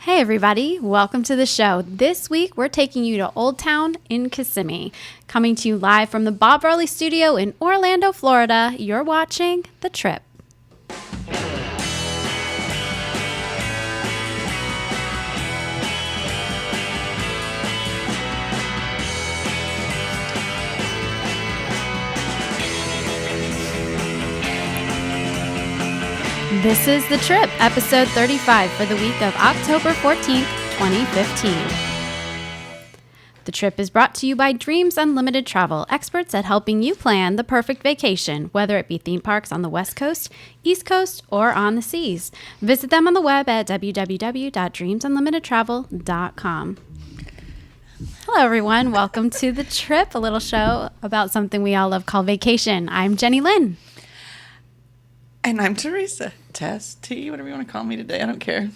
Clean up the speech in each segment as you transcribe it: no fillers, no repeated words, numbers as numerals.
Hey everybody, welcome to the show. This week we're taking you to Old Town in Kissimmee. Coming to you live from the Bob Varley Studio in Orlando, Florida, you're watching The Trip. This is The Trip, episode 35 for the week of October 14th, 2015. The Trip is brought to you by Dreams Unlimited Travel, experts at helping you plan the perfect vacation, whether it be theme parks on the West Coast, East Coast, or on the seas. Visit them on the web at www.dreamsunlimitedtravel.com. Hello, everyone. Welcome to The Trip, a little show about something we all love called vacation. I'm Jenny Lynn. And I'm Teresa. Tess, T, whatever you want to call me today. I don't care.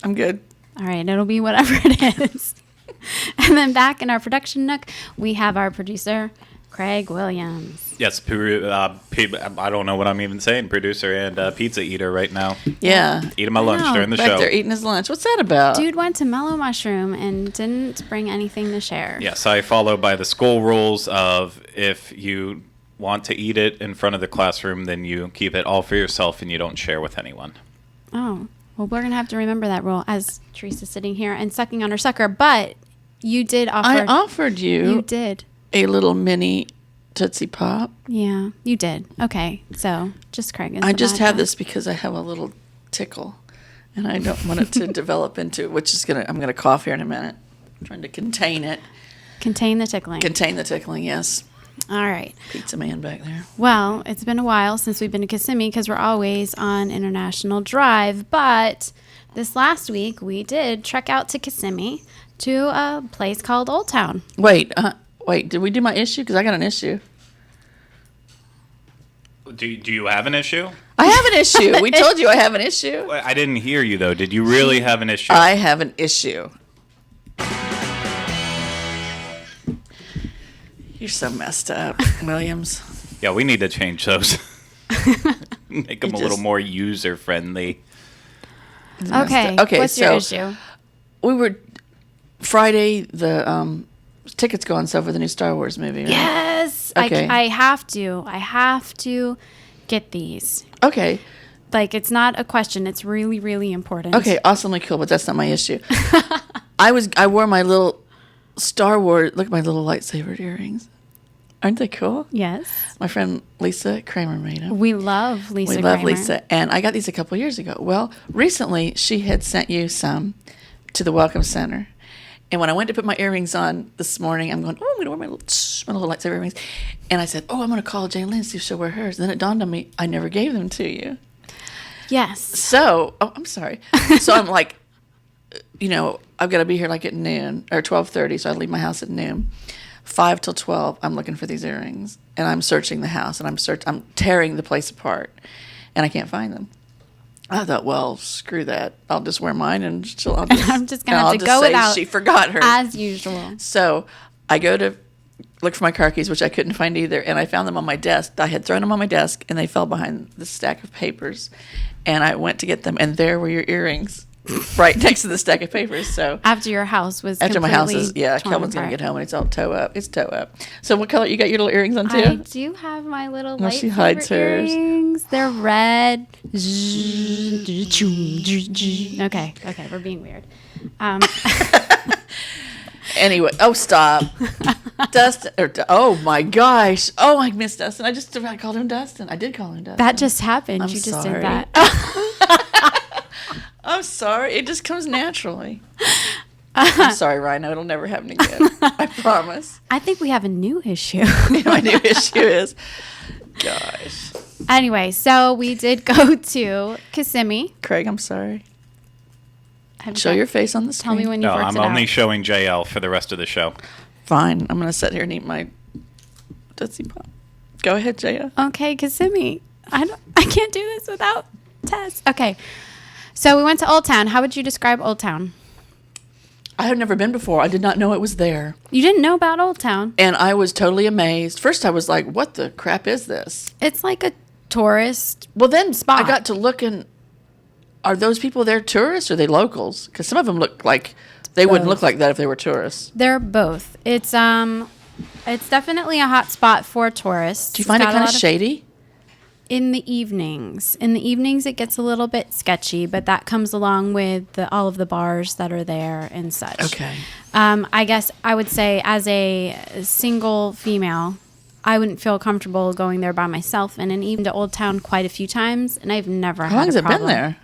I'm good. All right, it'll be whatever it is. And then back in our production nook, we have our producer, Craig Williams. Yes, I don't know what I'm even saying. Producer and pizza eater right now. Yeah. Eating my lunch during the Back show. there eating his lunch. What's that about? Dude went to Mellow Mushroom and didn't bring anything to share. Yes, I follow by the school rules of if you want to eat it in front of the classroom, then you keep it all for yourself and you don't share with anyone. Oh, well, we're going to have to remember that rule as Teresa's sitting here and sucking on her sucker. But you did offer. I offered you. You did. A little mini Tootsie Pop. Yeah, you did. Okay, so just Craig. I just have this because I have a little tickle, and I don't want it to develop into, I'm going to cough here in a minute. I'm trying to contain it. Contain the tickling. Contain the tickling, yes. All right. Pizza man back there. Well, it's been a while since we've been to Kissimmee because we're always on International Drive. But this last week, we did trek out to Kissimmee to a place called Old Town. Wait, did we do my issue? Because I got an issue. Do you have an issue? I have an issue. We told you I have an issue. I didn't hear you, though. Did you really have an issue? I have an issue. You're so messed up, Williams. Yeah, we need to change those. Make them a little more user-friendly. Okay, what's your issue? We were Friday, the tickets go on sale for the new Star Wars movie, right? Yes. Okay. I have to get these. Okay. Like, it's not a question. It's really, really important. Okay, awesomely cool, but that's not my issue. I wore my little Star Wars, look at my little lightsaber earrings. Aren't they cool? Yes. My friend Lisa Kramer made them. We love Lisa We love Kramer. Lisa. And I got these a couple years ago. Well, recently she had sent you some to the Welcome Center. And when I went to put my earrings on this morning, I'm going, I'm going to wear my little lightsaber earrings. And I said, I'm going to call Jane Lynn and see if she'll wear hers. And then it dawned on me, I never gave them to you. Yes. So, I'm sorry. So I'm like, I've got to be here like at noon or 12:30. So I leave my house at noon. 5 till 12, I'm looking for these earrings, and I'm searching the house, and I'm tearing the place apart, and I can't find them. I thought, well, screw that. I'll just wear mine, and I'm just gonna have to go without. She forgot her as usual. So I go to look for my car keys, which I couldn't find either, and I found them on my desk. I had thrown them on my desk, and they fell behind the stack of papers, and I went to get them, and there were your earrings. Right next to the stack of papers. So after your house was after my house is torn Kelvin's gonna apart. get home and it's all toe up. It's toe up. So what color you got your little earrings on too? I do have my little No, she hides hers. earrings. They're red. Okay, we're being weird. Anyway, stop. Dustin. Oh my gosh. Oh, I missed Dustin. I called him Dustin. I did call him Dustin. That just happened. I'm You just sorry. did that. I'm sorry. It just comes naturally. I'm sorry, Rhino. It'll never happen again. I promise. I think we have a new issue. My new issue is, gosh. Anyway, so we did go to Kissimmee. Craig, I'm sorry. Have Show you- your face on the screen. Tell me when you No, worked I'm it out. only showing JL for the rest of the show. Fine. I'm going to sit here and eat my Tootsie Pop. Go ahead, Jaya. Okay, Kissimmee. I can't do this without Tess. Okay. So we went to Old Town. How would you describe Old Town? I had never been before. I did not know it was there. You didn't know about Old Town. And I was totally amazed. First, I was like, what the crap is this? It's like a tourist. Well, then Spot. I got to looking Are those people there tourists or are they locals? Because some of them look like they wouldn't look like that if they were tourists. They're both. It's definitely a hot spot for tourists. Do you find it kind of shady? In the evenings. In the evenings, it gets a little bit sketchy, but that comes along with all of the bars that are there and such. Okay. I guess I would say as a single female, I wouldn't feel comfortable going there by myself. And even to Old Town quite a few times, and I've never How long has it been there?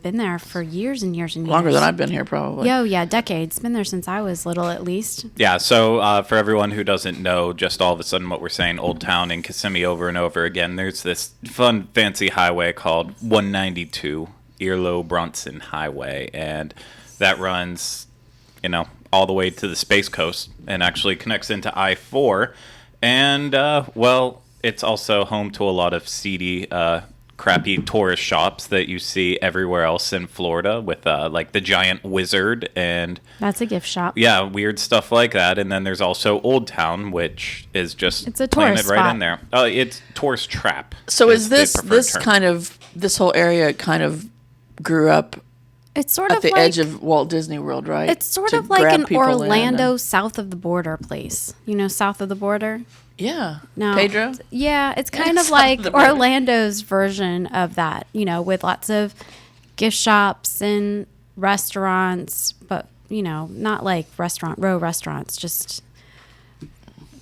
Been there for years and years and years. Longer than I've been here, probably. Yeah, decades. Been there since I was little, at least. Yeah, so for everyone who doesn't know, just all of a sudden what we're saying, Old Town in Kissimmee over and over again, there's this fun, fancy highway called 192, Earlo Bronson Highway, and that runs, all the way to the Space Coast and actually connects into I-4. And, it's also home to a lot of seedy crappy tourist shops that you see everywhere else in Florida with like the Giant Wizard and that's a gift shop. Yeah, weird stuff like that. And then there's also Old Town, which is just it's a tourist right spot. In there. It's tourist trap. So is this whole area kind of grew up it's sort at of the like, edge of Walt Disney World, right? It's sort of like an Orlando south of the border place. South of the border? Yeah. No. Pedro? Yeah, it's kind of like Orlando's version of that, with lots of gift shops and restaurants, but, not like row restaurants, just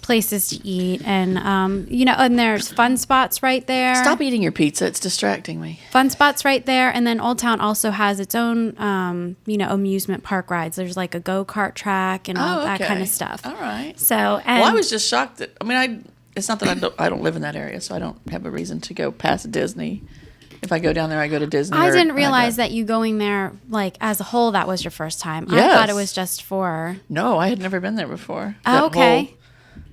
places to eat. And, and there's fun spots right there. Stop eating your pizza. It's distracting me. Fun spots right there. And then Old Town also has its own, amusement park rides. There's like a go-kart track and all that kind of stuff. All right. So, I was just shocked that, it's not that I don't live in that area, so I don't have a reason to go past Disney. If I go down there, I go to Disney. I didn't realize that you going there, like, as a whole, that was your first time. Yes. I thought it was just for... No, I had never been there before. Oh, okay.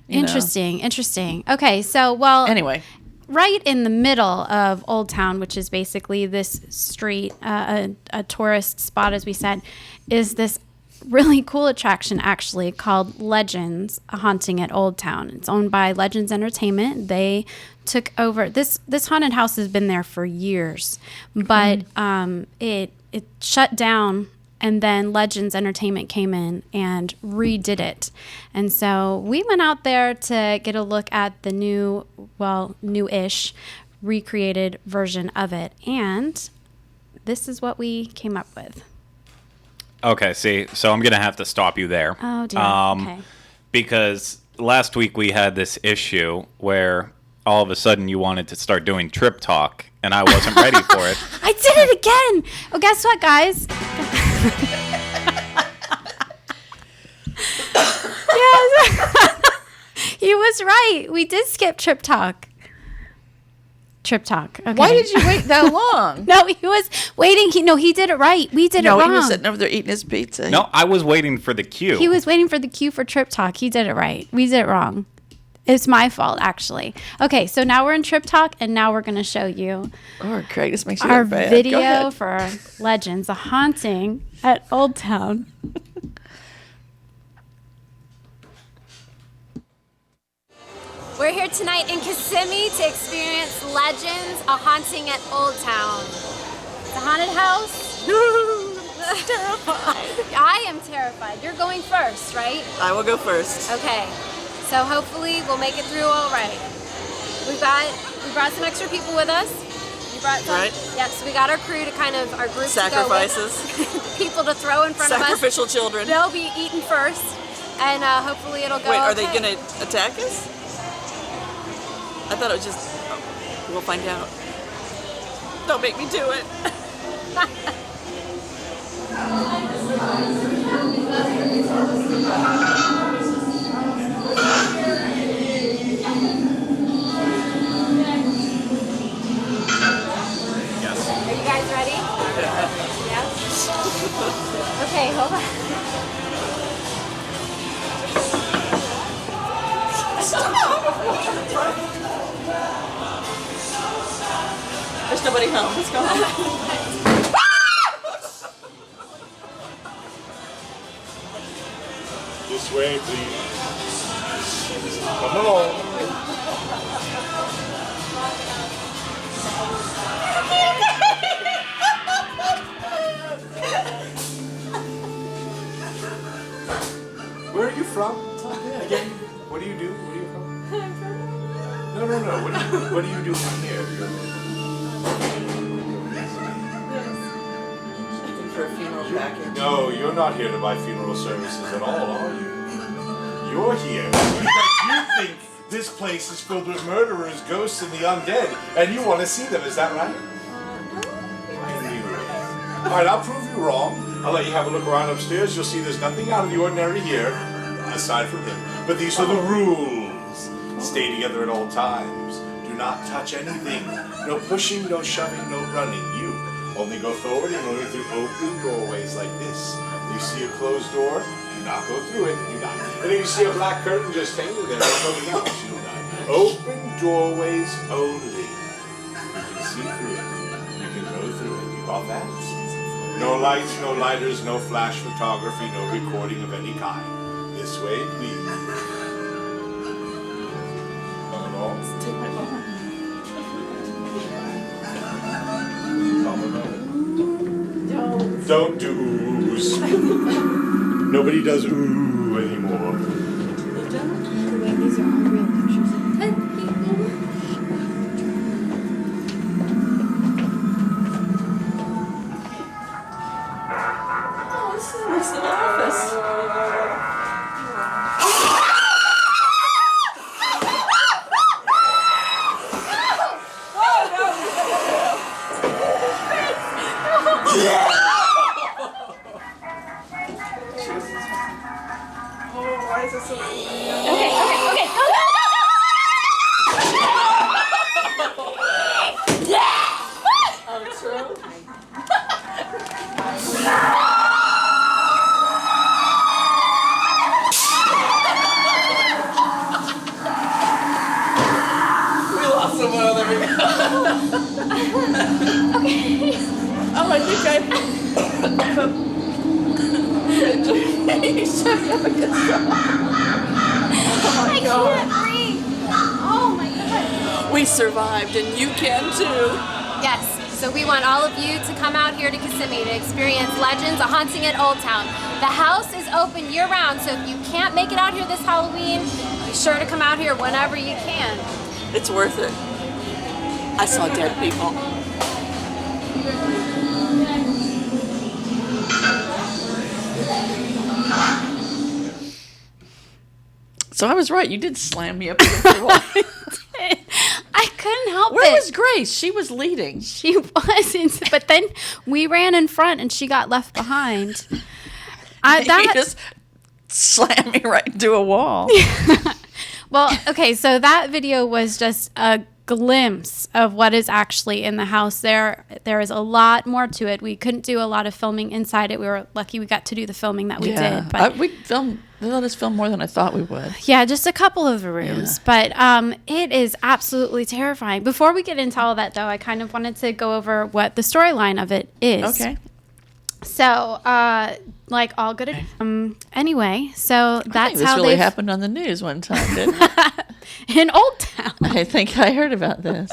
Interesting. Okay, so, anyway, right in the middle of Old Town, which is basically this street, a tourist spot, as we said, is this really cool attraction, actually, called Legends, a Haunting at Old Town. It's owned by Legends Entertainment. They took over. This haunted house has been there for years, but it shut down. And then Legends Entertainment came in and redid it. And so we went out there to get a look at the new-ish, recreated version of it. And this is what we came up with. Okay, so I'm going to have to stop you there. Oh, dear. Okay. Because last week we had this issue where all of a sudden you wanted to start doing trip talk, and I wasn't ready for it. I did it again. Oh, guess what, guys? Yes. He was right. We did skip trip talk. Okay. Why did you wait that long? No, he was waiting. He did it right. We did it wrong. No, he was sitting over there eating his pizza. No, I was waiting for the cue. He was waiting for the cue for trip talk. He did it right. We did it wrong. It's my fault, actually. Okay, so now we're in trip talk, and now we're going to show you Craig, this makes you our look bad. video for Legends, a Haunting at Old Town. We're here tonight in Kissimmee to experience Legends, a Haunting at Old Town. It's a haunted house. Terrified. I am terrified. You're going first, right? I will go first. Okay. So hopefully we'll make it through all right. We brought some extra people with us. You brought some. Right. Yeah, so we got our crew to kind of, our group Sacrifices. to go with. People to throw in front of us. Sacrificial children. They'll be eaten first, and hopefully it'll go. Wait, are okay. they going to attack us? I thought it was just, we'll find out. Don't make me do it. Yes. Are you guys ready? Yes. Okay, hold on. There's nobody home. Let's go home. This way, please. Come on. from? Again, what do you do? Where are you from? No. What do you do from here? Looking for a funeral package. No, you're not here to buy funeral services at all, are you? You're here because you think this place is filled with murderers, ghosts, and the undead, and you want to see them. Is that right? I knew it. All right, I'll prove you wrong. I'll let you have a look around upstairs. You'll see there's nothing out of the ordinary here, aside from him. But these are the rules. Stay together at all times. Do not touch anything. No pushing, no shoving, no running. You only go forward and only through open doorways like this. You see a closed door, do not go through it. Do not. And if you see a black curtain just hanging there, nobody else, do not. Open doorways only. You can see through it. You can go through it. You got that? No lights, no lighters, no flash photography, no recording of any kind. This way, please. Hello? Take my phone. Don't do oohs. Nobody does ooh anymore. Wait, these are all real pictures of dead people. Oh, this is a nice little office. Oh, I think I can't breathe. Oh my God. We survived, and you can too. Yes, so we want all of you to come out here to Kissimmee to experience Legends, a haunting at Old Town. The house is open year-round, so if you can't make it out here this Halloween, be sure to come out here whenever you can. It's worth it. I saw dead people. So I was right. You did slam me up against the wall. I couldn't help Where it. was Grace? She was leading. She wasn't, but then we ran in front and she got left behind. You That just slammed me right into a wall. well, okay, so that video was just a glimpse of what is actually in the house. There is a lot more to it. We couldn't do a lot of filming inside it. We were lucky we got to do the filming that we did. But They let us film more than I thought we would. yeah, just a couple of the rooms. But it is absolutely terrifying. Before we get into all that, though, I kind of wanted to go over what the storyline of it is. Okay. So, like all good. Anyway, so that's This how really they happened on the news one time, didn't it? in Old Town. I think I heard about this.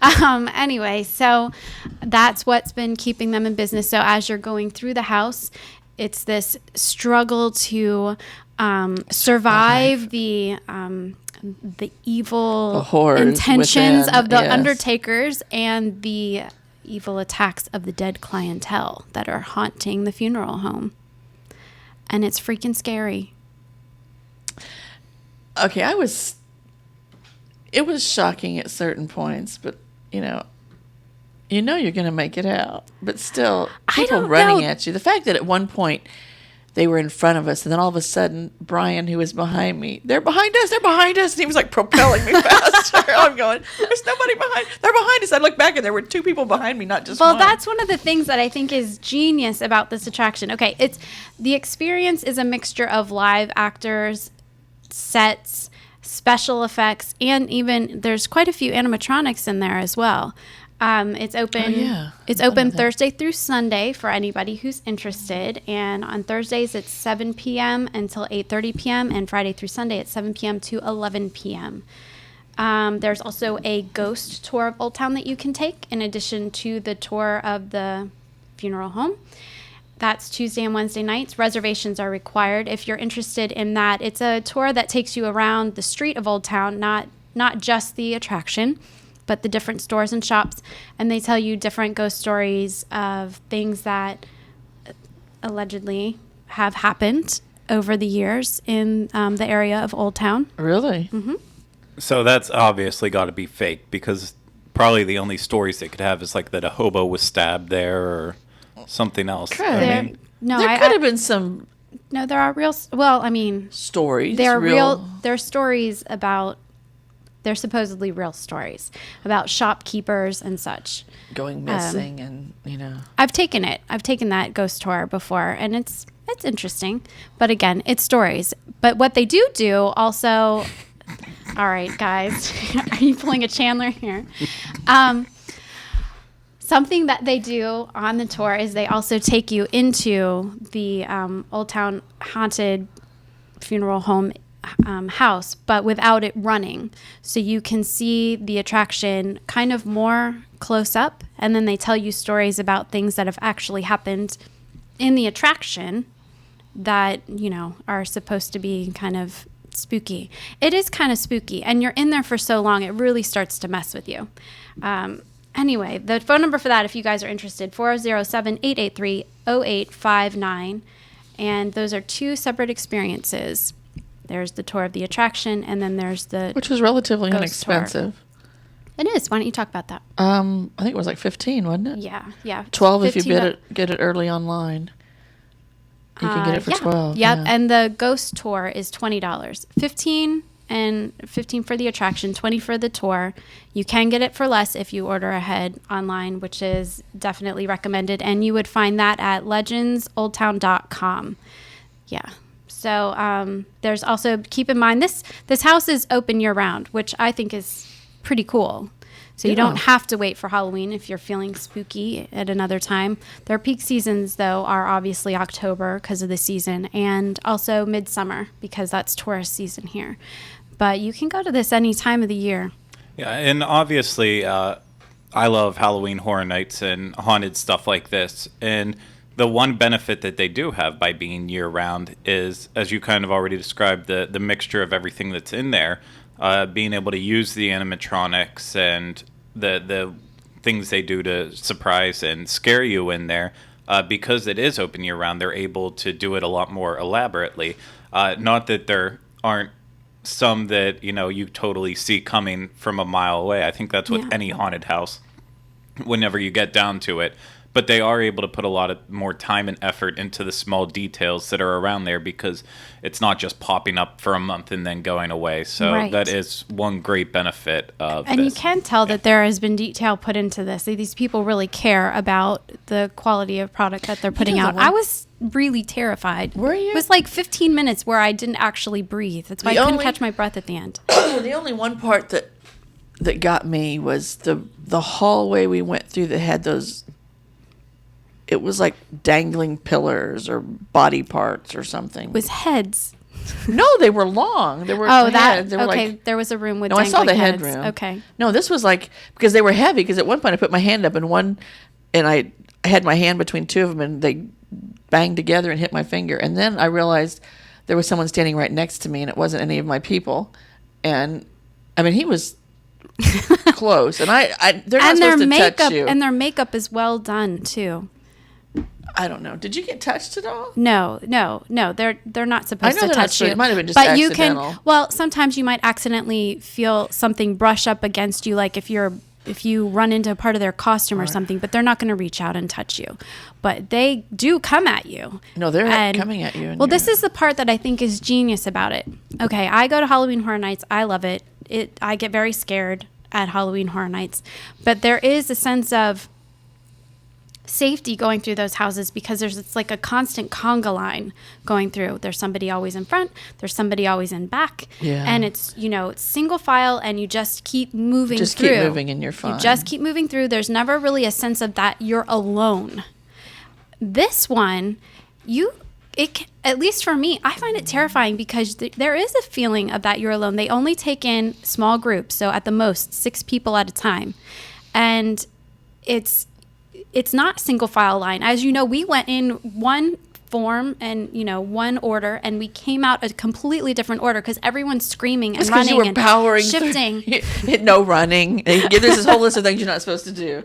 Anyway, so that's what's been keeping them in business. So as you're going through the house, it's this struggle to survive the evil The horrors intentions within, of the yes. undertakers and the evil attacks of the dead clientele that are haunting the funeral home. And it's freaking scary. Okay, it was shocking at certain points, but you're going to make it out. But still, people don't running know. at you. The fact that at one point they were in front of us, and then all of a sudden, Brian, who was behind me, they're behind us, and he was like propelling me faster. I'm going, there's nobody behind. They're behind us. I looked back, and there were two people behind me, not just Well, one. that's one of the things that I think is genius about this attraction. Okay, the experience is a mixture of live actors, sets, special effects, and even there's quite a few animatronics in there as well. It's open. Oh, yeah. It's open Thursday through Sunday for anybody who's interested. And on Thursdays it's 7 p.m. until 8:30 p.m. and Friday through Sunday it's 7 p.m. to 11 p.m. There's also a ghost tour of Old Town that you can take in addition to the tour of the funeral home. That's Tuesday and Wednesday nights. Reservations are required if you're interested in that. It's a tour that takes you around the street of Old Town, not just the attraction, but the different stores and shops. And they tell you different ghost stories of things that allegedly have happened over the years in the area of Old Town. Really? Mm-hmm. So that's obviously got to be fake, because probably the only stories they could have is like that a hobo was stabbed there or something else. There could have been some. No, there are real. Well, I mean, stories. They're real. They're stories about. They're supposedly real stories about shopkeepers and such going missing, and I've taken that ghost tour before, and it's interesting. But again, it's stories. But what they do also. All right, guys, are you pulling a Chandler here? Something that they do on the tour is they also take you into the Old Town haunted funeral home house, but without it running. So you can see the attraction kind of more close up, and then they tell you stories about things that have actually happened in the attraction that, are supposed to be kind of spooky. It is kind of spooky, and you're in there for so long, it really starts to mess with you. Anyway, the phone number for that, if you guys are interested, 407-883-0859. And those are two separate experiences. There's the tour of the attraction, and then there's the which was relatively ghost tour. inexpensive. It is. Why don't you talk about that? I think it was like 15, wasn't it? Yeah. 12 if you get it early online. You can get it for 12. Yep, and the ghost tour is $20. 15 for the attraction, 20 for the tour. You can get it for less if you order ahead online, which is definitely recommended. And you would find that at legendsoldtown.com. Yeah. So there's also, keep in mind, this house is open year round, which I think is pretty cool. So you don't have to wait for Halloween if you're feeling spooky at another time. Their peak seasons, though, are obviously October because of the season, and also midsummer because that's tourist season here. But you can go to this any time of the year. Yeah, and obviously I love Halloween Horror Nights and haunted stuff like this. And the one benefit that they do have by being year-round is, as you kind of already described, the mixture of everything that's in there. Being able to use the animatronics and the things they do to surprise and scare you in there, because it is open year round, they're able to do it a lot more elaborately. Not that there aren't some that you totally see coming from a mile away. I think that's with any haunted house whenever you get down to it. But they are able to put a lot of more time and effort into the small details that are around there, because it's not just popping up for a month and then going away. So that is one great benefit of this. And you can tell that there has been detail put into this. These people really care about the quality of product that they're putting out. I was really terrified. Were you? It was like 15 minutes where I didn't actually breathe. That's why I couldn't catch my breath at the end. The only one part that got me was the hallway we went through that had those. It was like dangling pillars or body parts or something. It was heads. No, they were long. They were heads. They were okay, there was a room with no, I dangling saw the heads. headroom. Okay. No, this was like, because they were heavy, because at one point I put my hand up and I had my hand between two of them and they banged together and hit my finger. And then I realized there was someone standing right next to me and it wasn't any of my people. And I mean, he was close. And they're not supposed to touch you. And their makeup is well done too. I don't know. Did you get touched at all? No. They're not supposed to touch you. It might have been just but accidental. you can. Well, sometimes you might accidentally feel something brush up against you, like if you run into a part of their costume or something. But they're not going to reach out and touch you. But they do come at you. No, they're coming at you. Well, this is the part that I think is genius about it. Okay, I go to Halloween Horror Nights. I love it. I get very scared at Halloween Horror Nights, but there is a sense of safety going through those houses because it's like a constant conga line going through. There's somebody always in front, there's somebody always in back, and it's it's single file, and you just keep moving through. Keep moving and you're fine. You just keep moving through. There's never really a sense of that you're alone. This one, at least for me, I find it terrifying because there is a feeling of that you're alone. They only take in small groups, so at the most 6 people at a time, and it's not single file line. As you know, we went in one form and one order, and we came out a completely different order because everyone's screaming and running you were and powering shifting. No running. There's this whole list of things you're not supposed to do.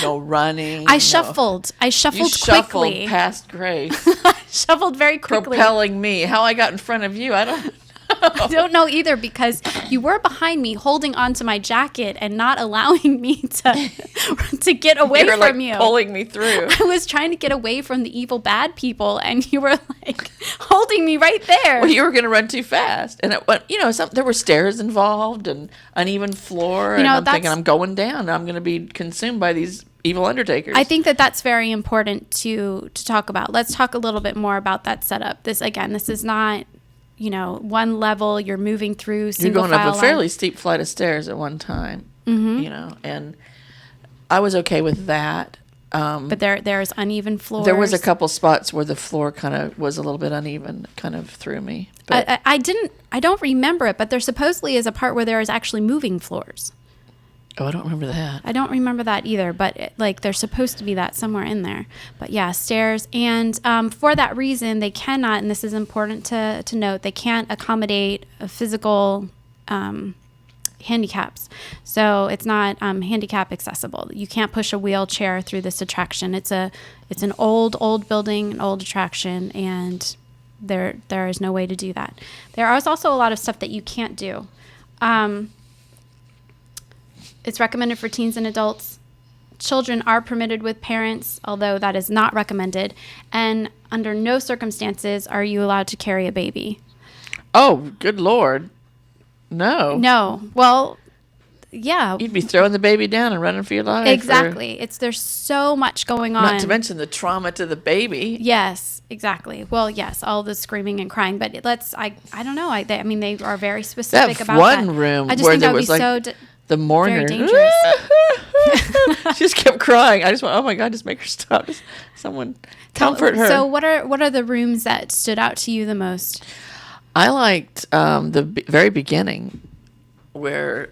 No running. I shuffled You quickly. shuffled past Grace, I shuffled very quickly. propelling me. How I got in front of you, I don't. I don't know either, because you were behind me holding onto my jacket and not allowing me to get away You were from like you. pulling me through. I was trying to get away from the evil bad people, and you were like holding me right there. Well, you were going to run too fast, and it went. There were stairs involved and uneven floor, and I'm thinking I'm going down. I'm going to be consumed by these evil undertakers. I think that's very important to talk about. Let's talk a little bit more about that setup. This is not, one level you're moving through. You're going up a fairly steep flight of stairs at one time, and I was okay with that. But there's uneven floors. There was a couple spots where the floor kind of was a little bit uneven, kind of threw me. But I don't remember it, but there supposedly is a part where there is actually moving floors. I don't remember that. I don't remember that either, but there's supposed to be that somewhere in there. But yeah, stairs. And for that reason, they cannot, and this is important to note, they can't accommodate a physical handicaps. So it's not handicap accessible. You can't push a wheelchair through this attraction. It's an old building, an old attraction, and there is no way to do that. There is also a lot of stuff that you can't do. It's recommended for teens and adults. Children are permitted with parents, although that is not recommended. And under no circumstances are you allowed to carry a baby. Oh, good Lord. No. No. Well, yeah. You'd be throwing the baby down and running for your life. Exactly. There's so much going on. Not to mention the trauma to the baby. Yes, exactly. Well, yes, all the screaming and crying, but I don't know. They are very specific about that. One room I just where think there that would was be like so the mourner. very dangerous. She just kept crying. I just went, oh my God, just make her stop. Just someone comfort her. So what are the rooms that stood out to you the most? I liked the very beginning where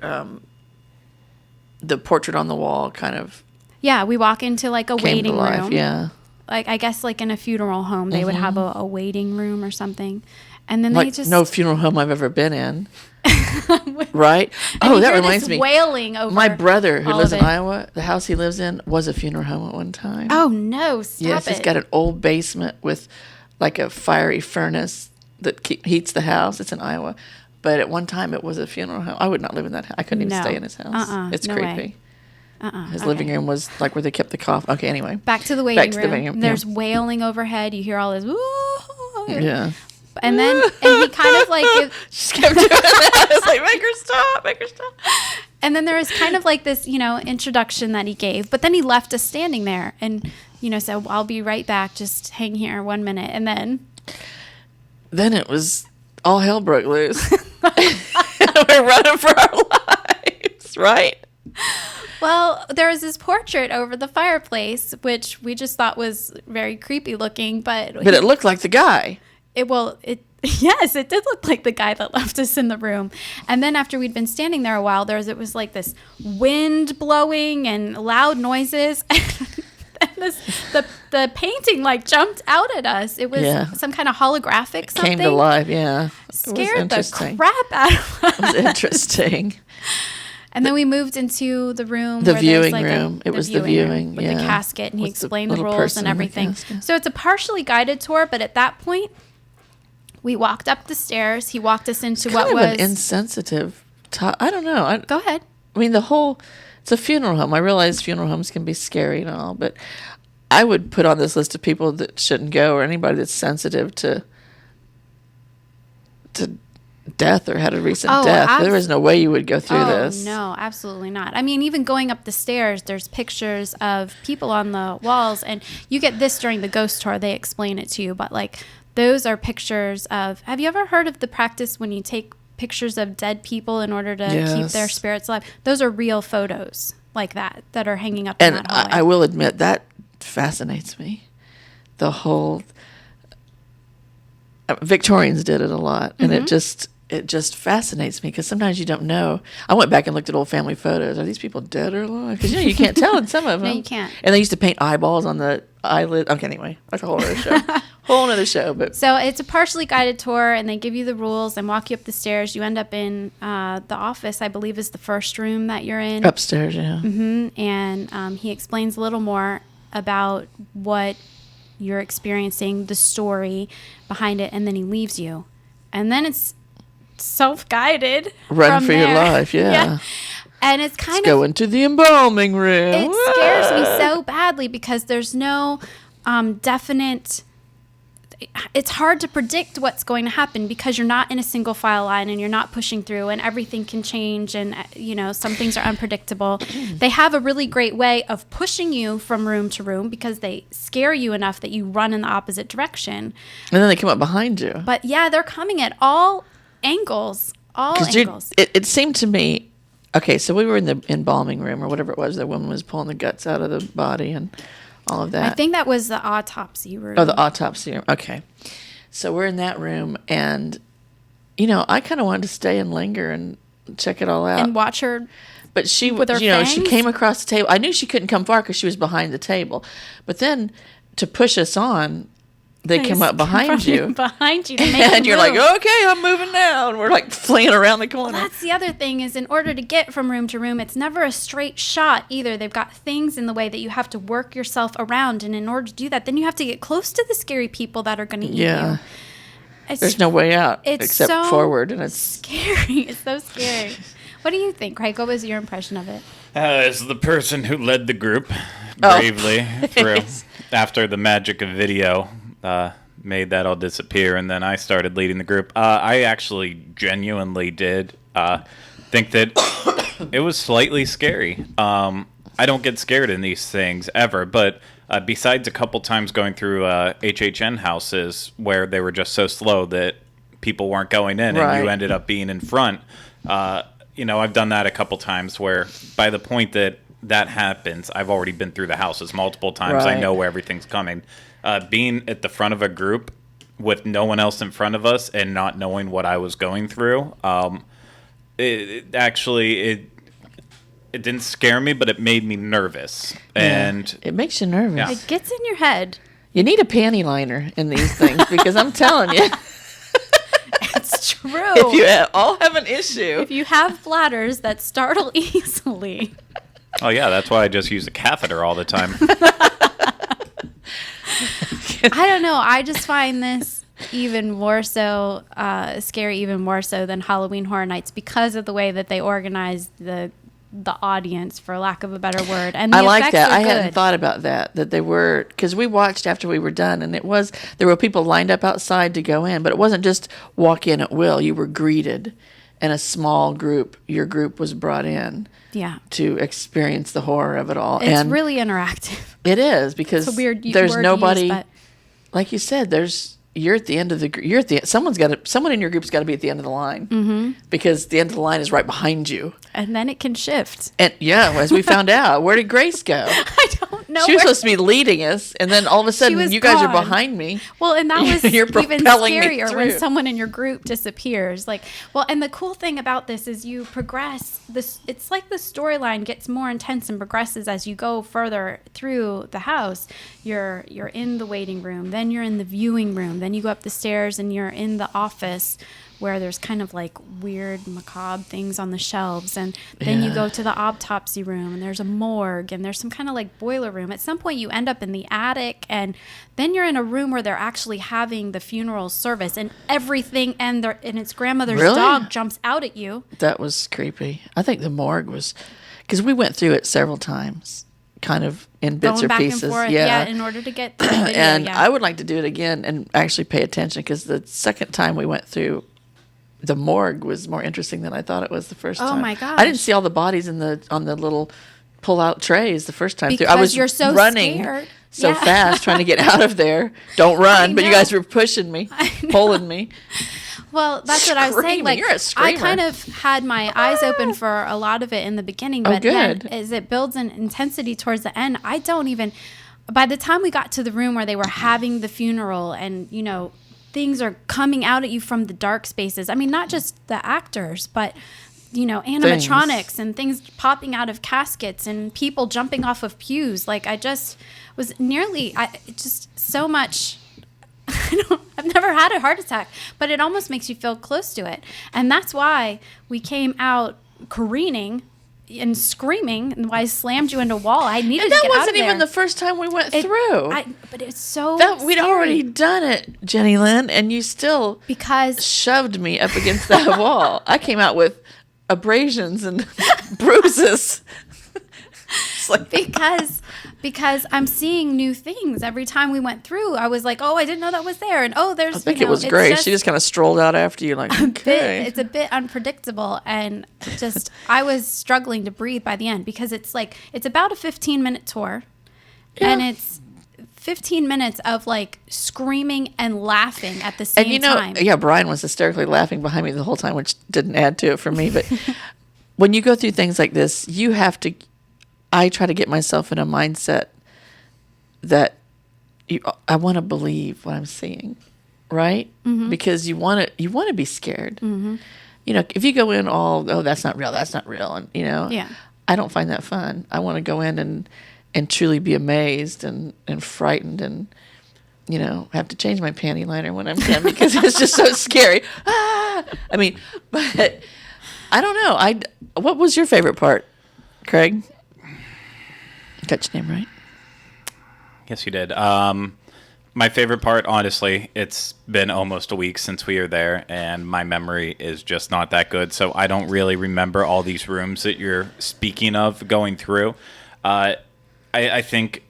the portrait on the wall kind of Yeah, we walk into like a came waiting to life. room. Yeah. Like I guess like in a funeral home, they would have a waiting room or something. And then Like they just no funeral home I've ever been in. Right? and Oh, you that hear reminds this me. wailing over My brother who all lives of in it. Iowa, the house he lives in was a funeral home at one time. Oh no, stop Yes, it. it's got an old basement with like a fiery furnace that heats the house. It's in Iowa. But at one time it was a funeral home. I would not live in that house. I couldn't even No. stay in his house. It's no creepy. way. His living room was like where they kept the coffin. Okay, anyway. Back to the waiting room. There's wailing overhead. You hear all this. Woo! Yeah. And then he kind of like Just kept doing that. It's like, make her stop. and then there was kind of like this, introduction that he gave, but then he left us standing there and, said, I'll be right back. Just hang here 1 minute. And Then it was all hell broke loose. We're running for our lives, right? well, there was this portrait over the fireplace, which we just thought was very creepy looking, but it looked like the guy. Yes, it did look like the guy that left us in the room. And then after we'd been standing there a while, it was like this wind blowing and loud noises. And the painting like jumped out at us. It was some kind of holographic something. Came to life, yeah. Scared the crap out of us. It was interesting. And then we moved into the room. The where viewing there's like room. It was the viewing, with yeah. the casket, and he With the explained the little rules person and in the everything. casket. So it's a partially guided tour, but at that point, we walked up the stairs. He walked us into Kind what of was an insensitive. I don't know. Go ahead. I mean, it's a funeral home. I realize funeral homes can be scary and all, but I would put on this list of people that shouldn't go, or anybody that's sensitive to death or had a recent death. There is no way you would go through this. No, absolutely not. I mean, even going up the stairs, there's pictures of people on the walls, and you get this during the ghost tour. They explain it to you, but like those are pictures of. Have you ever heard of the practice when you take pictures of dead people in order to keep their spirits alive? Those are real photos like that are hanging up in that hallway. I will admit that fascinates me. The whole Victorians did it a lot, and it just fascinates me because sometimes you don't know. I went back and looked at old family photos. Are these people dead or alive? Because you can't tell in some of them. No, you can't. And they used to paint eyeballs on the eyelid. Okay, anyway, that's a whole other show. Whole other show. But So it's a partially guided tour, and they give you the rules and walk you up the stairs. You end up in the office, I believe, is the first room that you're in. upstairs, yeah. And he explains a little more about what you're experiencing, the story behind it, and then he leaves you. And then it's self-guided. Run from for your there. life, yeah. And it's kind Go of, into the embalming room. it scares me so badly because there's no definite, it's hard to predict what's going to happen because you're not in a single file line and you're not pushing through, and everything can change, and some things are unpredictable. They have a really great way of pushing you from room to room because they scare you enough that you run in the opposite direction. And then they come up behind you. But yeah, they're coming at all angles. It seemed to me, okay, so we were in the embalming room or whatever it was. The woman was pulling the guts out of the body and all of that. I think that was the autopsy room. Oh, the autopsy room. Okay. So we're in that room, and, I kind of wanted to stay and linger and check it all out. And watch her. But she, with her she fangs? came across the table. I knew she couldn't come far because she was behind the table. But then to push us on, they come up behind you. Behind you to make And you you're like, move. okay, I'm moving now. And we're like fleeing around the corner. Well, that's the other thing is in order to get from room to room, it's never a straight shot either. They've got things in the way that you have to work yourself around. And in order to do that, then you have to get close to the scary people that are going to eat Yeah. you. There's no way out it's except so forward. And it's scary. It's so scary. What do you think, Craig? What was your impression of it? As the person who led the group Oh. bravely through after the magic of video made that all disappear, and then I started leading the group. I actually genuinely did think that it was slightly scary. I don't get scared in these things ever, but besides a couple times going through HHN houses where they were just so slow that people weren't going in Right. and you ended up being in front, I've done that a couple times where by the point that happens, I've already been through the houses multiple times. I Right. know where everything's coming. Being at the front of a group with no one else in front of us and not knowing what I was going through, it didn't scare me, but it made me nervous. And it makes you nervous. Yeah. It gets in your head. You need a panty liner in these things because I'm telling you, It's true. if you all have an issue. If you have bladders that startle easily. oh yeah, that's why I just use a catheter all the time. I don't know. I just find this even more so scary, even more so than Halloween Horror Nights because of the way that they organized the audience, for lack of a better word. And the I like effects that. are I hadn't good. thought about that they were, because we watched after we were done, and there were people lined up outside to go in, but it wasn't just walk in at will. You were greeted, and a small group, your group was brought in Yeah. to experience the horror of it all. It's and really interactive. it is, because It's a weird there's word to nobody, use, but like you said, you're at the end of someone in your group's got to be at the end of the line, because the end of the line is right behind you. and then it can shift. And yeah, as we found out, where did Grace go? I don't know. She was where- supposed to be leading us, and then all of a sudden, was you guys are gone. behind me. Well, and that was You're even propelling me scarier when through. someone in your group disappears. And the cool thing about this is you progress. It's like the storyline gets more intense and progresses as you go further through the house. You're in the waiting room, then you're in the viewing room, then you go up the stairs and you're in the office where there's kind of like weird macabre things on the shelves, and then you Yeah. go to the autopsy room and there's a morgue and there's some kind of like boiler room. At some point you end up in the attic, and then you're in a room where they're actually having the funeral service, and everything and its grandmother's Really? dog jumps out at you. That was creepy. I think the morgue was, because we went through it several times, kind of in bits Going or back pieces. and forth, Yeah. in order to get the video. And yeah. I would like to do it again and actually pay attention, because the second time we went through, the morgue was more interesting than I thought it was the first Oh, time. my gosh. I didn't see all the bodies on the little pull-out trays the first time through. I Because was you're so running scared. so Yeah. fast trying to get out of there. Don't run, but you know. guys were pushing me, pulling me. Well, that's what I was saying. Screaming. Like, You're a I screamer. kind of had my eyes open for a lot of it in the beginning, but then good. as it builds in intensity towards the end, I don't even. By the time we got to the room where they were having the funeral, and things are coming out at you from the dark spaces. I mean, not just the actors, but animatronics and things popping out of caskets and people jumping off of pews. Like, I just was just so much. I've never had a heart attack, but it almost makes you feel close to it. And that's why we came out careening and screaming, and why I slammed you into a wall. I needed to get out of there. That wasn't even the first time we went through. But it's so We'd already done it, Jenny Lynn, and you still shoved me up against that wall. I came out with abrasions and bruises. It's like, because I'm seeing new things every time we went through. I was like, oh, I didn't know that was there, and there's. I think it was great. She just kind of strolled out after you, like, okay. It's a bit unpredictable, and just I was struggling to breathe by the end because it's about a 15-minute tour, and it's 15 minutes of like screaming and laughing at the same time. Yeah, Brian was hysterically laughing behind me the whole time, which didn't add to it for me. But when you go through things like this, you have to. I try to get myself in a mindset that I want to believe what I'm seeing, right? Mm-hmm. Because you want to be scared. Mm-hmm. If you go in that's not real, and yeah. I don't find that fun. I want to go in and truly be amazed and frightened and have to change my panty liner when I'm done because it's just so scary. I mean, but I don't know. What was your favorite part, Craig? Got your name right? Yes, you did. My favorite part, honestly, it's been almost a week since we were there, and my memory is just not that good, so I don't really remember all these rooms that you're speaking of going through. I think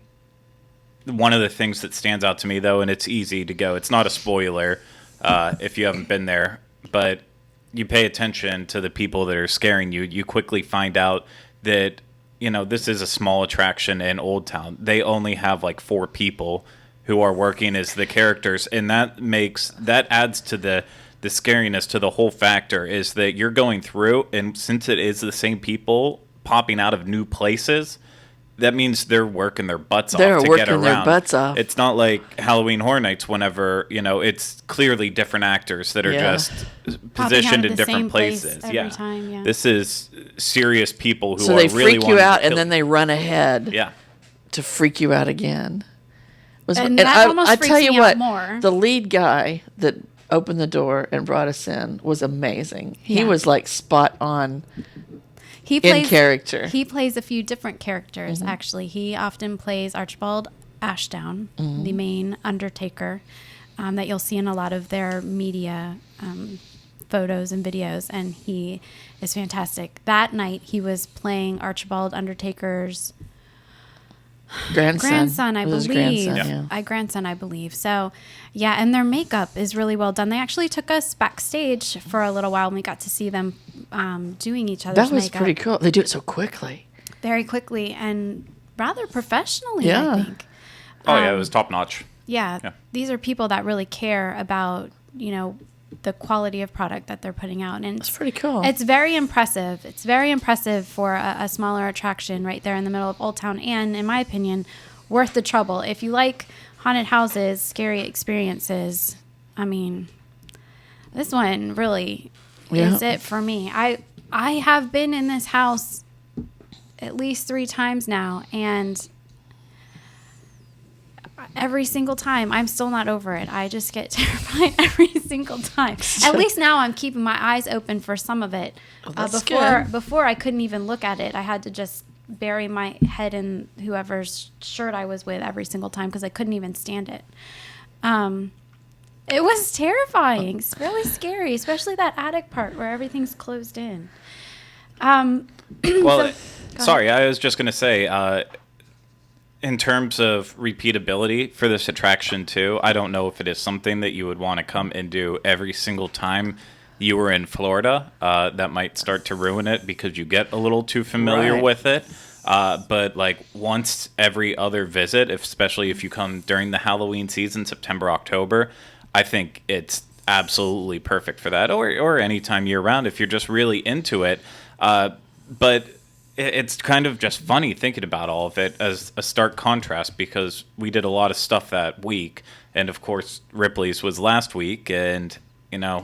one of the things that stands out to me, though, and it's easy to go, it's not a spoiler if you haven't been there, but you pay attention to the people that are scaring you. You quickly find out that this is a small attraction in Old Town. They only have like 4 people who are working as the characters, and that adds to the scariness to the whole factor, is that you're going through, and since it is the same people popping out of new places, that means they're working their butts off to get around. They're working their butts off. It's not like Halloween Horror Nights whenever, it's clearly different actors that are just positioned in different places. Every time, yeah. This is serious people who so are they really freak you out and then they run ahead to freak you out again. I tell you what, more. The lead guy that opened the door and brought us in was amazing. He was like spot on. In character. He plays a few different characters, actually. He often plays Archibald Ashdown, the main Undertaker, that you'll see in a lot of their media photos and videos, and he is fantastic. That night, he was playing Archibald Undertaker's grandson, I believe. Grandson, I believe. So, yeah, and their makeup is really well done. They actually took us backstage for a little while, and we got to see them doing each other's makeup. That was pretty cool. They do it so quickly. Very quickly and rather professionally, I think. Oh, yeah, it was top-notch. Yeah, these are people that really care about, the quality of product that they're putting out. And it's pretty cool. It's very impressive. It's very impressive for a smaller attraction right there in the middle of Old Town, and, in my opinion, worth the trouble. If you like haunted houses, scary experiences, I mean, this one really is it for me. I have been in this house at least 3 times now, and every single time, I'm still not over it. I just get terrified every single time. At least now I'm keeping my eyes open for some of it. Before I couldn't even look at it. I had to just bury my head in whoever's shirt I was with every single time because I couldn't even stand it. It was terrifying. It's really scary, especially that attic part where everything's closed in. Well, sorry, I was just going to say, in terms of repeatability for this attraction too, I don't know if it is something that you would want to come and do every single time you were in Florida. That might start to ruin it because you get a little too familiar with it. But like once every other visit, especially if you come during the Halloween season, September, October, I think it's absolutely perfect for that, or any time year round if you're just really into it. But it's kind of just funny thinking about all of it as a stark contrast, because we did a lot of stuff that week, and of course Ripley's was last week, and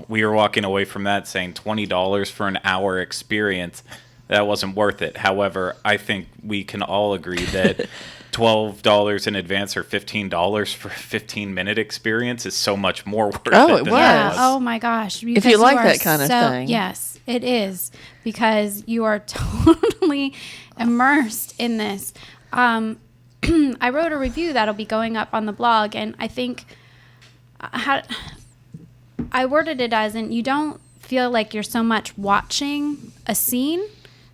we were walking away from that saying $20 for an hour experience, that wasn't worth it. However, I think we can all agree that $12 in advance or $15 for a 15-minute experience is so much more worth it. It than was. that was. Oh my gosh. If you like are that kind of thing. Yes, it is, because you are totally immersed in this. I wrote a review that'll be going up on the blog, and I think I worded it as in, you don't feel like you're so much watching a scene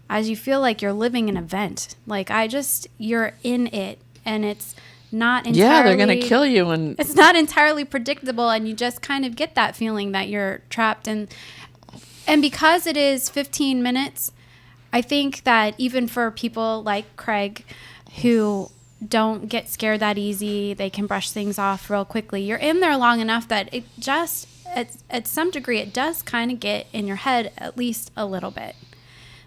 as you feel like you're living an event. Like, you're in it, and it's not entirely... Yeah, they're going to kill you. It's not entirely predictable, and you just kind of get that feeling that you're trapped. And because it is 15 minutes, I think that even for people like Craig who don't get scared that easy, they can brush things off real quickly. You're in there long enough that it just, at some degree, it does kind of get in your head at least a little bit.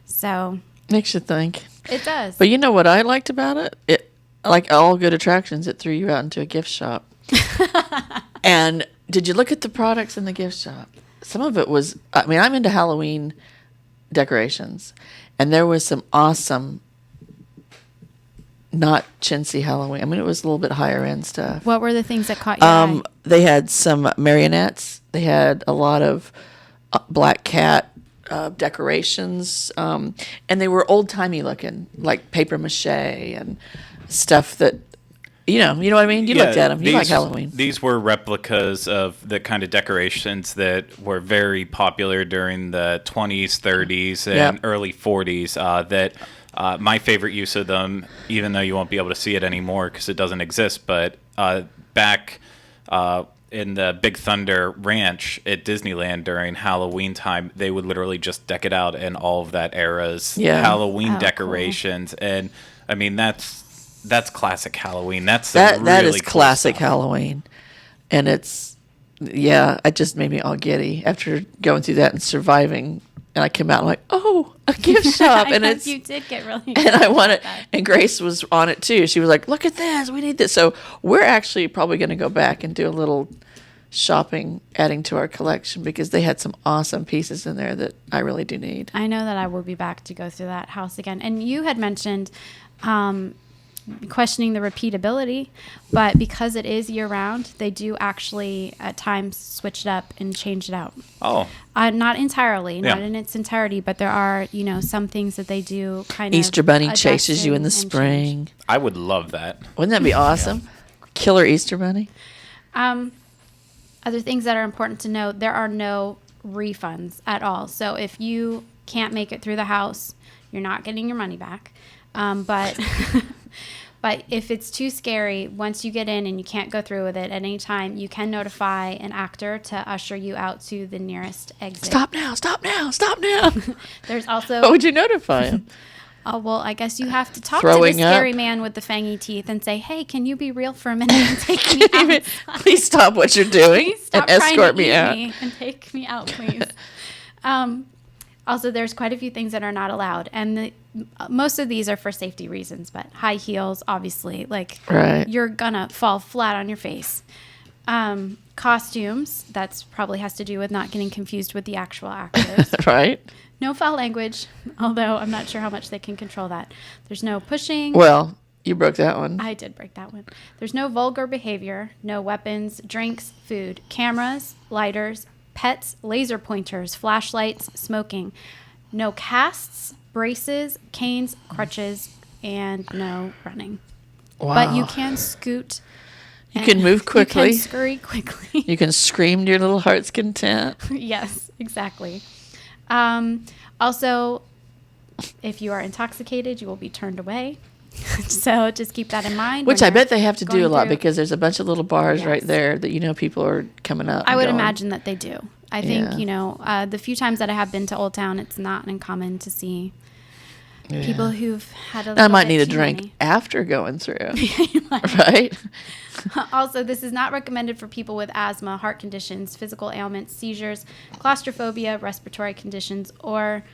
So makes you think. It does. But you know what I liked about it? It, like all good attractions, it threw you out into a gift shop. And did you look at the products in the gift shop? Some of it was, I'm into Halloween decorations, and there was some awesome, not chintzy Halloween. It was a little bit higher end stuff. What were the things that caught your eye? They had some marionettes. They had a lot of black cat decorations, and they were old timey looking, like paper mache and stuff that, you know what I mean? You looked at them. You like Halloween. These were replicas of the kind of decorations that were very popular during the 20s, 30s, and early 40s. My favorite use of them, even though you won't be able to see it anymore because it doesn't exist, but back in the Big Thunder Ranch at Disneyland during Halloween time, they would literally just deck it out in all of that era's Halloween decorations. Cool. And that's classic Halloween. That is classic Halloween. And it's, it just made me all giddy after going through that and surviving. And I came out like, a gift shop. And you did get really and I wanted, and Grace was on it too. She was like, look at this, we need this. So we're actually probably going to go back and do a little shopping, adding to our collection, because they had some awesome pieces in there that I really do need. I know that I will be back to go through that house again. And you had mentioned questioning the repeatability, but because it is year round, they do actually at times switch it up and change it out. Not entirely, not in its entirety, but there are some things that they do kind of. Easter Bunny chases you in the spring. Change. I would love that. Wouldn't that be awesome? Killer Easter Bunny. Other things that are important to note: there are no refunds at all. So if you can't make it through the house, you're not getting your money back. But if it's too scary, once you get in and you can't go through with it at any time, you can notify an actor to usher you out to the nearest exit. Stop now, stop now, stop now. There's also... What would you notify him? Well, I guess you have to talk to the scary man with the fangy teeth and say, hey, can you be real for a minute and take me out? Please stop what you're doing and escort me out. And take me out, please. Also, there's quite a few things that are not allowed, and most of these are for safety reasons, but high heels, obviously, you're gonna fall flat on your face. Costumes, that's probably has to do with not getting confused with the actual actors. Right. No foul language, although I'm not sure how much they can control that. There's no pushing. Well, you broke that one. I did break that one. There's no vulgar behavior, no weapons, drinks, food, cameras, lighters, pets, laser pointers, flashlights, smoking. No casts, braces, canes, crutches, and no running. Wow. But you can scoot. You can move quickly. You can scurry quickly. You can scream to your little heart's content. Yes, exactly. Also, if you are intoxicated, you will be turned away. So just keep that in mind. Which I bet they have to do a lot, because there's a bunch of little bars right there that people are coming up. I would imagine that they do. I think, the few times that I have been to Old Town, it's not uncommon to see people who've had a little I might need a too drink many. after going through. Right? Also, this is not recommended for people with asthma, heart conditions, physical ailments, seizures, claustrophobia, respiratory conditions, or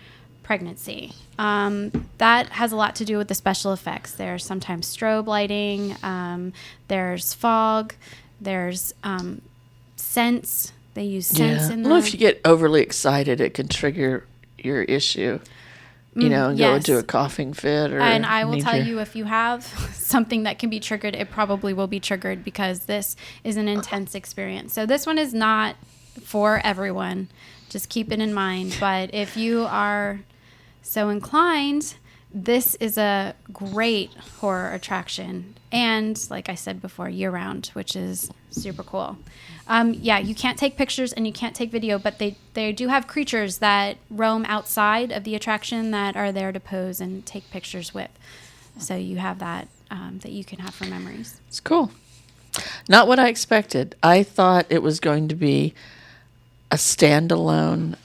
pregnancy. That has a lot to do with the special effects. There's sometimes strobe lighting, there's fog, there's scents. They use scents in I don't know if you get overly excited, it can trigger your issue. You know, and go yes. into a coughing fit. And I will tell you, if you have something that can be triggered, it probably will be triggered because this is an intense experience. So this one is not for everyone. Just keep it in mind. But if you are so inclined, this is a great horror attraction. And like I said before, year-round, which is super cool. Yeah, you can't take pictures and you can't take video, but they do have creatures that roam outside of the attraction that are there to pose and take pictures with. So you have that that you can have for memories. It's cool. Not what I expected. I thought it was going to be a standalone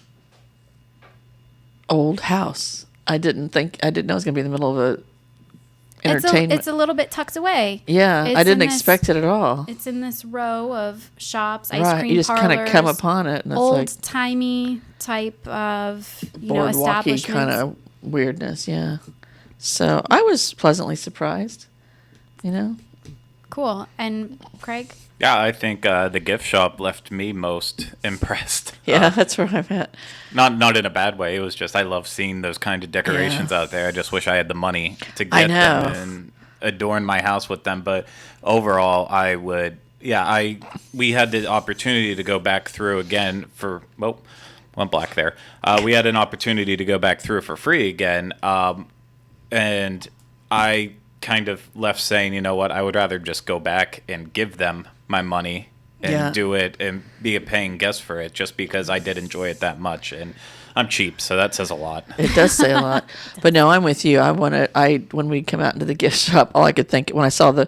old house. I didn't know it was going to be in the middle of a entertainment. It's a little bit tucked away. Yeah, I didn't expect it at all. It's in this row of shops, ice Right, cream you just parlors. kind of come upon it, and it's like old-timey type of, boardwalky establishments. kind of weirdness, yeah. So I was pleasantly surprised, Cool. And Craig? Yeah, I think the gift shop left me most impressed. Yeah, that's where I'm at. Not in a bad way. It was just I love seeing those kind of decorations out there. I just wish I had the money to get them and adorn my house with them. But overall, I would. Yeah, we had the opportunity to go back through again for went black there. We had an opportunity to go back through for free again, and I kind of left saying, you know what, I would rather just go back and give them my money and do it and be a paying guest for it, just because I did enjoy it that much, and I'm cheap, so that says a lot. It does say a lot. But no, I'm with you. When we come out into the gift shop, all I could think when I saw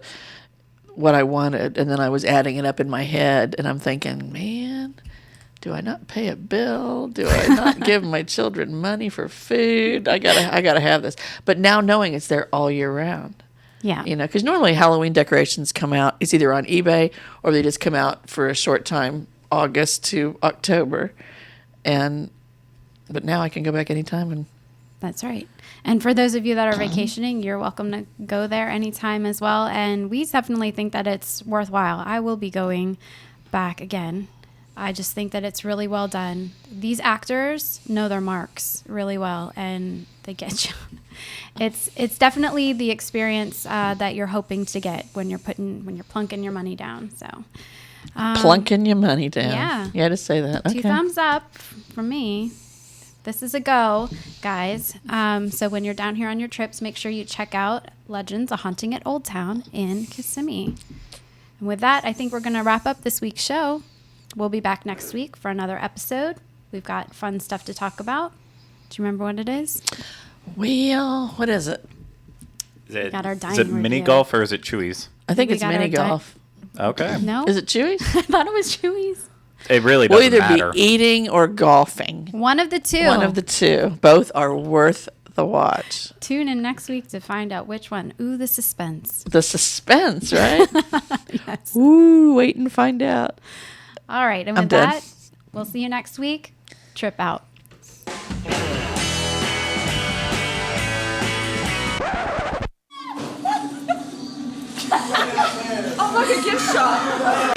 what I wanted, and then I was adding it up in my head, and I'm thinking, man, do I not pay a bill? Do I not give my children money for food? I gotta have this. But now knowing it's there all year round. Yeah. Because normally Halloween decorations come out, it's either on eBay or they just come out for a short time, August to October. But now I can go back anytime. And That's right. And for those of you that are vacationing, you're welcome to go there anytime as well. And we definitely think that it's worthwhile. I will be going back again. I just think that it's really well done. These actors know their marks really well, and they get you. It's definitely the experience that you're hoping to get when you're plunking your money down. So plunking your money down. Yeah. You had to say that. Okay. 2 thumbs up from me. This is a go, guys. So when you're down here on your trips, make sure you check out Legends: A Haunting at Old Town in Kissimmee. And with that, I think we're going to wrap up this week's show. We'll be back next week for another episode. We've got fun stuff to talk about. Do you remember what it is? Well, what is it? Is got our it dining mini review. golf or is it Chewy's? I think We it's got mini our golf. Okay. No? Is it Chewy's? I thought it was Chewy's. It really We'll doesn't either matter. be eating or golfing. One of the two. One of the two. Both are worth the watch. Tune in next week to find out which one. Ooh, the suspense. The suspense, right? Yes. Ooh, wait and find out. All right. And I'm with done. that, we'll see you next week. Trip out. Oh, look, a gift shop.